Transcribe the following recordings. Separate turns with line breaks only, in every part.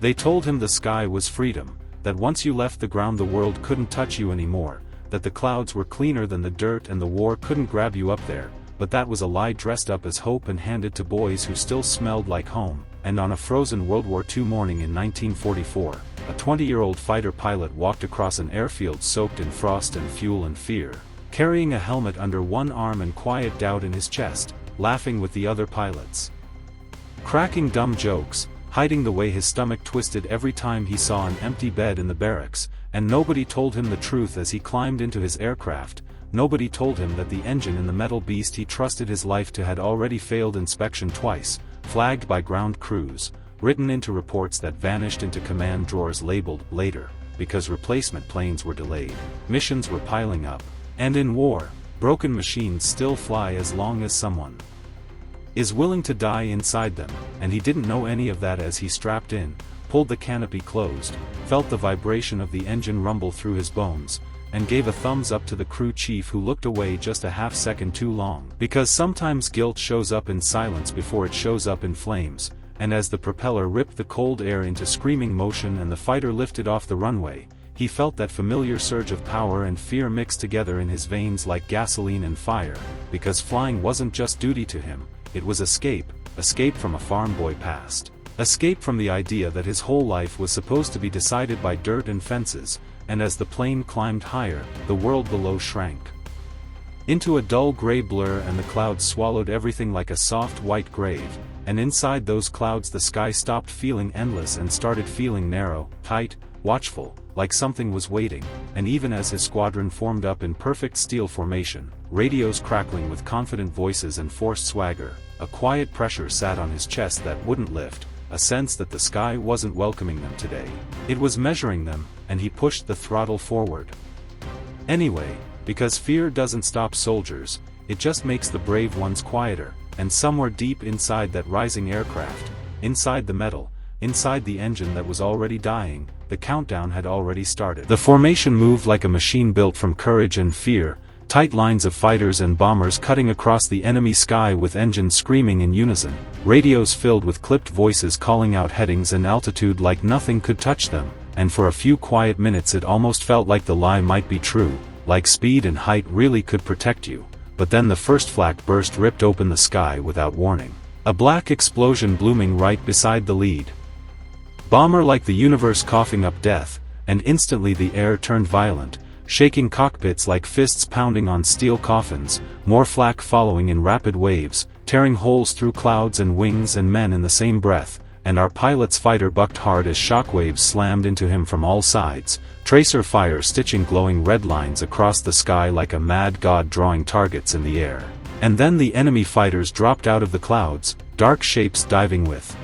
They told him the sky was freedom, that once you left the ground the world couldn't touch you anymore, that the clouds were cleaner than the dirt and the war couldn't grab you up there, but that was a lie dressed up as hope and handed to boys who still smelled like home. And on a frozen World War II morning in 1944, a 20-year-old fighter pilot walked across an airfield soaked in frost and fuel and fear, carrying a helmet under one arm and quiet doubt in his chest, laughing with the other pilots, cracking dumb jokes, hiding the way his stomach twisted every time he saw an empty bed in the barracks. And nobody told him the truth as he climbed into his aircraft. Nobody told him that the engine in the metal beast he trusted his life to had already failed inspection twice, flagged by ground crews, written into reports that vanished into command drawers labeled later, because replacement planes were delayed, missions were piling up, and in war, broken machines still fly as long as someone is willing to die inside them. And he didn't know any of that as he strapped in, pulled the canopy closed, felt the vibration of the engine rumble through his bones, and gave a thumbs up to the crew chief, who looked away just a half second too long. Because sometimes guilt shows up in silence before it shows up in flames. And as the propeller ripped the cold air into screaming motion and the fighter lifted off the runway, he felt that familiar surge of power and fear mixed together in his veins like gasoline and fire, because flying wasn't just duty to him, it was escape from a farm boy past. Escape from the idea that his whole life was supposed to be decided by dirt and fences. And as the plane climbed higher, the world below shrank into a dull gray blur, and the clouds swallowed everything like a soft white grave. And inside those clouds the sky stopped feeling endless and started feeling narrow, tight, watchful, like something was waiting. And even as his squadron formed up in perfect steel formation, radios crackling with confident voices and forced swagger, a quiet pressure sat on his chest that wouldn't lift, a sense that the sky wasn't welcoming them today. It was measuring them, and he pushed the throttle forward. Anyway, because fear doesn't stop soldiers, it just makes the brave ones quieter. And somewhere deep inside that rising aircraft, inside the metal, inside the engine that was already dying, the countdown had already started. The formation moved like a machine built from courage and fear, tight lines of fighters and bombers cutting across the enemy sky with engines screaming in unison, radios filled with clipped voices calling out headings and altitude like nothing could touch them. And for a few quiet minutes it almost felt like the lie might be true, like speed and height really could protect you. But then the first flak burst ripped open the sky without warning. A black explosion blooming right beside the lead bomber, like the universe coughing up death, and instantly the air turned violent, shaking cockpits like fists pounding on steel coffins, more flak following in rapid waves, tearing holes through clouds and wings and men in the same breath. And our pilot's fighter bucked hard as shockwaves slammed into him from all sides, tracer fire stitching glowing red lines across the sky like a mad god drawing targets in the air. And then the enemy fighters dropped out of the clouds, dark shapes diving with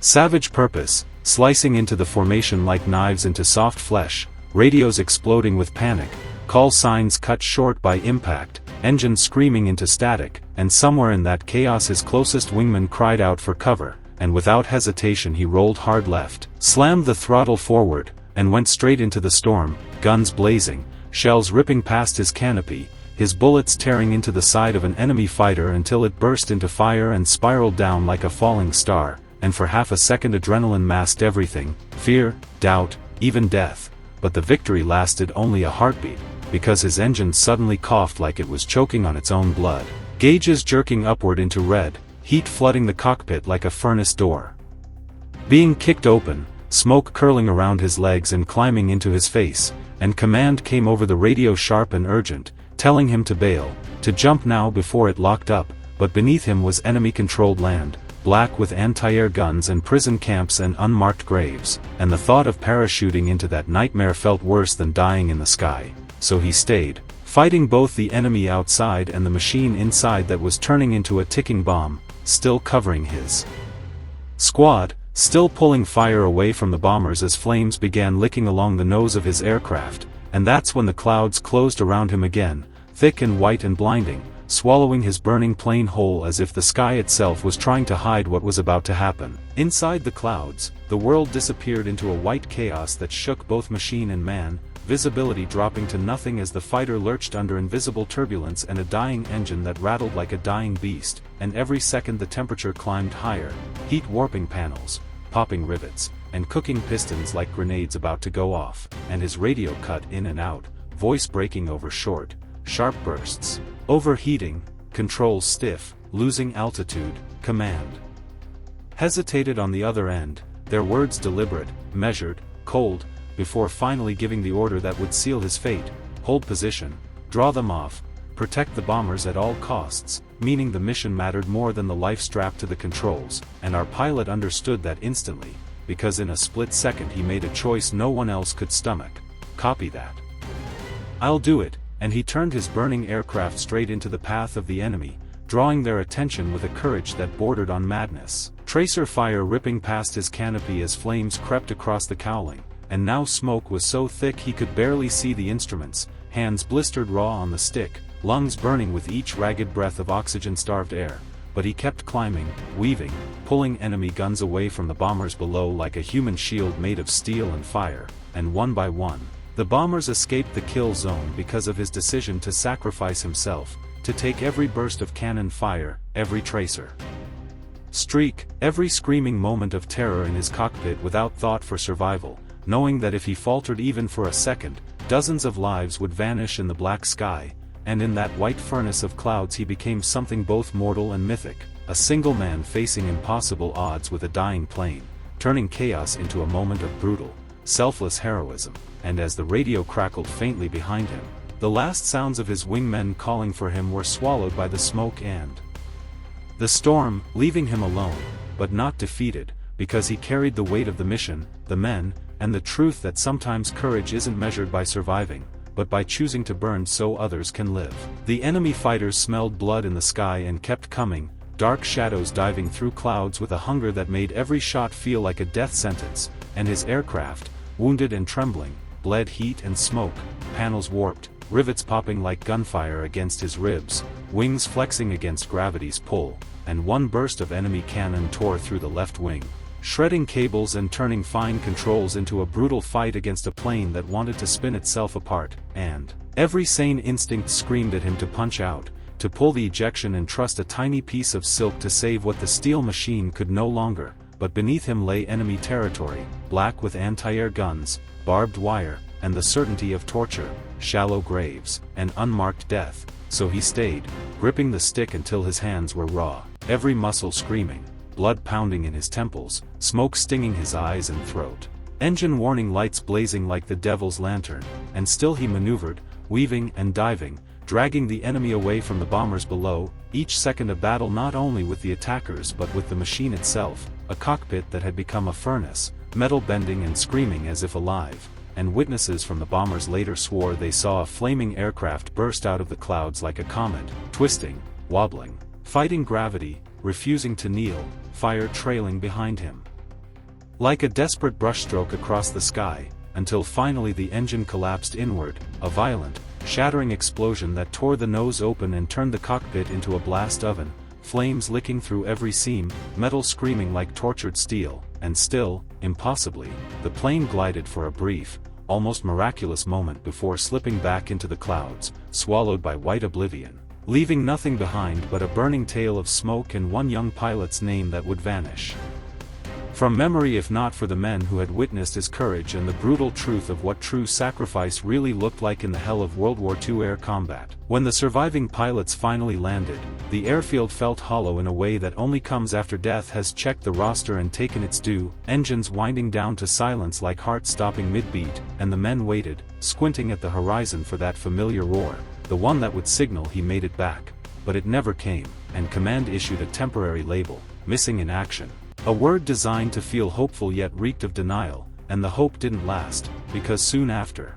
savage purpose, slicing into the formation like knives into soft flesh, radios exploding with panic, call signs cut short by impact, engines screaming into static. And somewhere in that chaos his closest wingman cried out for cover. And without hesitation he rolled hard left, slammed the throttle forward, and went straight into the storm, guns blazing, shells ripping past his canopy, his bullets tearing into the side of an enemy fighter until it burst into fire and spiraled down like a falling star. And for half a second adrenaline masked everything, fear, doubt, even death. But the victory lasted only a heartbeat, because his engine suddenly coughed like it was choking on its own blood, gauges jerking upward into red, heat flooding the cockpit like a furnace door being kicked open, smoke curling around his legs and climbing into his face. And command came over the radio, sharp and urgent, telling him to bail, to jump now before it locked up. But beneath him was enemy-controlled land, black with anti-air guns and prison camps and unmarked graves. And the thought of parachuting into that nightmare felt worse than dying in the sky. So he stayed, fighting both the enemy outside and the machine inside that was turning into a ticking bomb, still covering his squad, still pulling fire away from the bombers as flames began licking along the nose of his aircraft. And that's when the clouds closed around him again, thick and white and blinding, swallowing his burning plane whole as if the sky itself was trying to hide what was about to happen. Inside the clouds, the world disappeared into a white chaos that shook both machine and man, visibility dropping to nothing as the fighter lurched under invisible turbulence and a dying engine that rattled like a dying beast. And every second the temperature climbed higher, heat warping panels, popping rivets, and cooking pistons like grenades about to go off, and his radio cut in and out, voice breaking over short, sharp bursts. Overheating, controls stiff, losing altitude, command. Hesitated on the other end, their words deliberate, measured, cold, before finally giving the order that would seal his fate: hold position, draw them off, protect the bombers at all costs, meaning the mission mattered more than the life strapped to the controls, and our pilot understood that instantly, because in a split second he made a choice no one else could stomach. Copy that. I'll do it, and he turned his burning aircraft straight into the path of the enemy, drawing their attention with a courage that bordered on madness. Tracer fire ripping past his canopy as flames crept across the cowling, and now smoke was so thick he could barely see the instruments, hands blistered raw on the stick, lungs burning with each ragged breath of oxygen-starved air. But he kept climbing, weaving, pulling enemy guns away from the bombers below like a human shield made of steel and fire, and one by one, the bombers escaped the kill zone because of his decision to sacrifice himself, to take every burst of cannon fire, every tracer streak, every screaming moment of terror in his cockpit without thought for survival, knowing that if he faltered even for a second, dozens of lives would vanish in the black sky, and in that white furnace of clouds he became something both mortal and mythic, a single man facing impossible odds with a dying plane, turning chaos into a moment of brutal, selfless heroism. And as the radio crackled faintly behind him, the last sounds of his wingmen calling for him were swallowed by the smoke and the storm, leaving him alone, but not defeated, because he carried the weight of the mission, the men, and the truth that sometimes courage isn't measured by surviving, but by choosing to burn so others can live. The enemy fighters smelled blood in the sky and kept coming, dark shadows diving through clouds with a hunger that made every shot feel like a death sentence, and his aircraft, wounded and trembling, bled heat and smoke, panels warped, rivets popping like gunfire against his ribs, wings flexing against gravity's pull, and one burst of enemy cannon tore through the left wing, shredding cables and turning fine controls into a brutal fight against a plane that wanted to spin itself apart, and every sane instinct screamed at him to punch out, to pull the ejection and trust a tiny piece of silk to save what the steel machine could no longer. But beneath him lay enemy territory, black with anti-air guns, barbed wire, and the certainty of torture, shallow graves, and unmarked death. So he stayed, gripping the stick until his hands were raw, every muscle screaming, blood pounding in his temples, smoke stinging his eyes and throat, engine warning lights blazing like the devil's lantern, and still he maneuvered, weaving and diving, dragging the enemy away from the bombers below, each second a battle not only with the attackers but with the machine itself, a cockpit that had become a furnace, metal bending and screaming as if alive. And witnesses from the bombers later swore they saw a flaming aircraft burst out of the clouds like a comet, twisting, wobbling, fighting gravity, refusing to kneel, fire trailing behind him like a desperate brushstroke across the sky, until finally the engine collapsed inward, a violent, shattering explosion that tore the nose open and turned the cockpit into a blast oven, flames licking through every seam, metal screaming like tortured steel, and still, impossibly, the plane glided for a brief, almost miraculous moment before slipping back into the clouds, swallowed by white oblivion, leaving nothing behind but a burning tail of smoke and one young pilot's name that would vanish from memory if not for the men who had witnessed his courage and the brutal truth of what true sacrifice really looked like in the hell of World War II air combat. When the surviving pilots finally landed, the airfield felt hollow in a way that only comes after death has checked the roster and taken its due, engines winding down to silence like heart stopping mid-beat, and the men waited, squinting at the horizon for that familiar roar, the one that would signal he made it back. But it never came, and command issued a temporary label, missing in action. A word designed to feel hopeful yet reeked of denial, and the hope didn't last, because soon after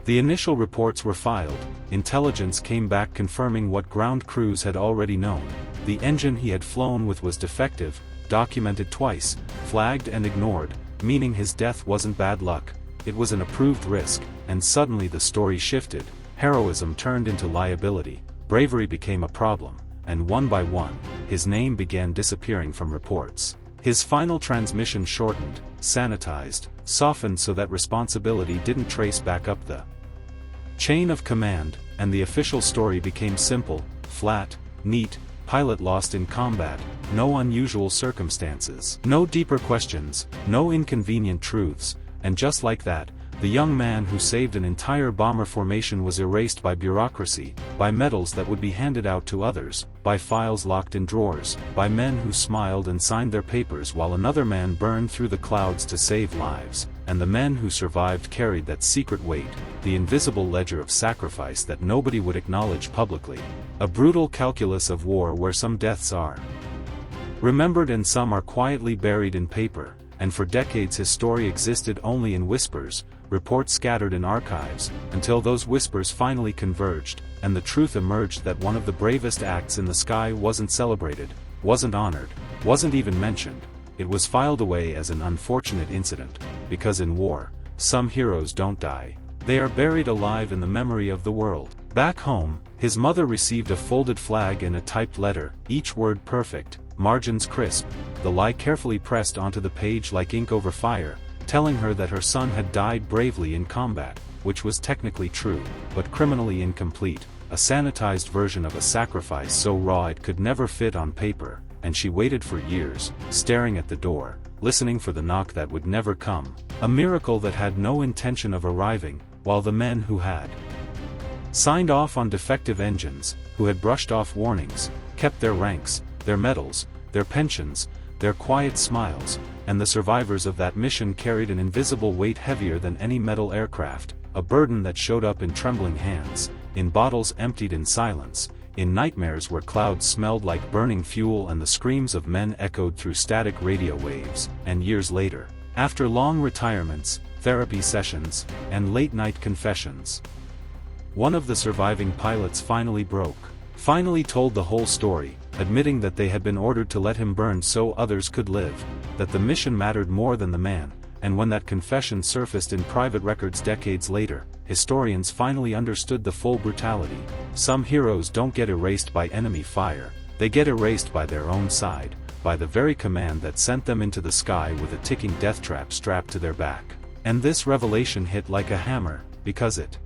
the initial reports were filed, intelligence came back confirming what ground crews had already known. The engine he had flown with was defective, documented twice, flagged and ignored, meaning his death wasn't bad luck, it was an approved risk, and suddenly the story shifted, heroism turned into liability, bravery became a problem. And one by one, his name began disappearing from reports. His final transmission shortened, sanitized, softened so that responsibility didn't trace back up the chain of command, and the official story became simple, flat, neat, pilot lost in combat, no unusual circumstances, no deeper questions, no inconvenient truths, and just like that, the young man who saved an entire bomber formation was erased by bureaucracy, by medals that would be handed out to others, by files locked in drawers, by men who smiled and signed their papers while another man burned through the clouds to save lives, and the men who survived carried that secret weight, the invisible ledger of sacrifice that nobody would acknowledge publicly. A brutal calculus of war where some deaths are remembered and some are quietly buried in paper, and for decades his story existed only in whispers, reports scattered in archives, until those whispers finally converged, and the truth emerged that one of the bravest acts in the sky wasn't celebrated, wasn't honored, wasn't even mentioned. It was filed away as an unfortunate incident, because in war, some heroes don't die. They are buried alive in the memory of the world. Back home, his mother received a folded flag and a typed letter, each word perfect, margins crisp, the lie carefully pressed onto the page like ink over fire, telling her that her son had died bravely in combat, which was technically true, but criminally incomplete, a sanitized version of a sacrifice so raw it could never fit on paper, and she waited for years, staring at the door, listening for the knock that would never come, a miracle that had no intention of arriving, while the men who had signed off on defective engines, who had brushed off warnings, kept their ranks, their medals, their pensions, their quiet smiles, and the survivors of that mission carried an invisible weight heavier than any metal aircraft, a burden that showed up in trembling hands, in bottles emptied in silence, in nightmares where clouds smelled like burning fuel and the screams of men echoed through static radio waves, and years later, after long retirements, therapy sessions, and late-night confessions, one of the surviving pilots finally told the whole story, admitting that they had been ordered to let him burn so others could live, that the mission mattered more than the man, and when that confession surfaced in private records decades later, historians finally understood the full brutality. Some heroes don't get erased by enemy fire, they get erased by their own side, by the very command that sent them into the sky with a ticking death trap strapped to their back. And this revelation hit like a hammer, because it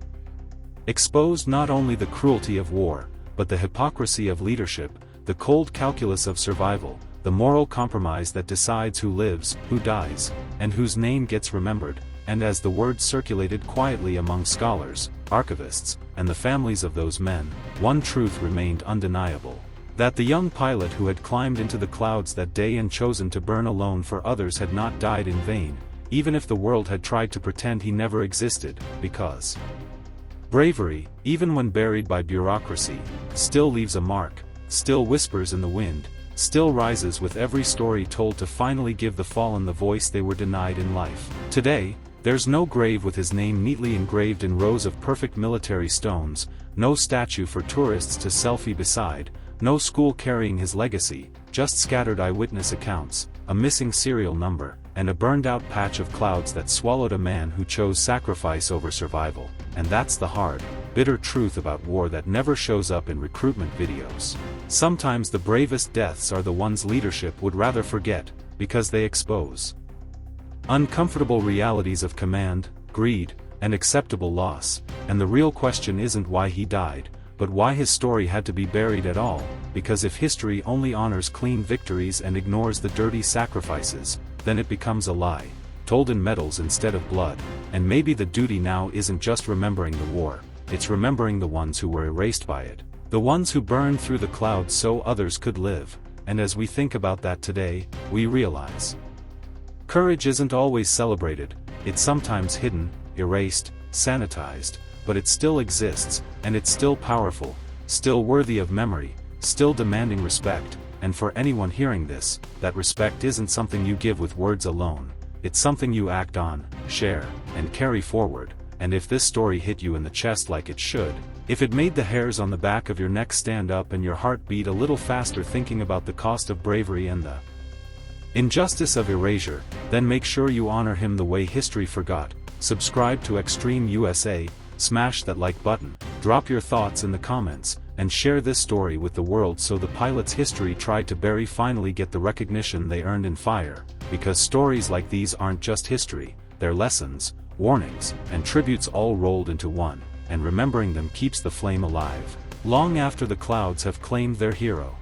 exposed not only the cruelty of war, but the hypocrisy of leadership, the cold calculus of survival, the moral compromise that decides who lives, who dies, and whose name gets remembered. And as the word circulated quietly among scholars, archivists, and the families of those men, one truth remained undeniable: that the young pilot who had climbed into the clouds that day and chosen to burn alone for others had not died in vain, even if the world had tried to pretend he never existed, because bravery, even when buried by bureaucracy, still leaves a mark, still whispers in the wind, still rises with every story told to finally give the fallen the voice they were denied in life. Today, there's no grave with his name neatly engraved in rows of perfect military stones, no statue for tourists to selfie beside, no school carrying his legacy, just scattered eyewitness accounts, a missing serial number, and a burned-out patch of clouds that swallowed a man who chose sacrifice over survival. And that's the hard, bitter truth about war that never shows up in recruitment videos. Sometimes the bravest deaths are the ones leadership would rather forget, because they expose uncomfortable realities of command, greed, and acceptable loss. And the real question isn't why he died, but why his story had to be buried at all, because if history only honors clean victories and ignores the dirty sacrifices, then it becomes a lie, told in medals instead of blood. And maybe the duty now isn't just remembering the war, it's remembering the ones who were erased by it, the ones who burned through the clouds so others could live. And as we think about that today, we realize courage isn't always celebrated, it's sometimes hidden, erased, sanitized, but it still exists, and it's still powerful, still worthy of memory, still demanding respect. And for anyone hearing this, that respect isn't something you give with words alone, it's something you act on, share, and carry forward. And if this story hit you in the chest like it should, if it made the hairs on the back of your neck stand up and your heart beat a little faster thinking about the cost of bravery and the injustice of erasure, then make sure you honor him the way history forgot. Subscribe to Xtreme USA, smash that like button, drop your thoughts in the comments, and share this story with the world so the pilot's history tried to bury finally get the recognition they earned in fire. Because stories like these aren't just history, they're lessons, warnings, and tributes all rolled into one, and remembering them keeps the flame alive, long after the clouds have claimed their hero.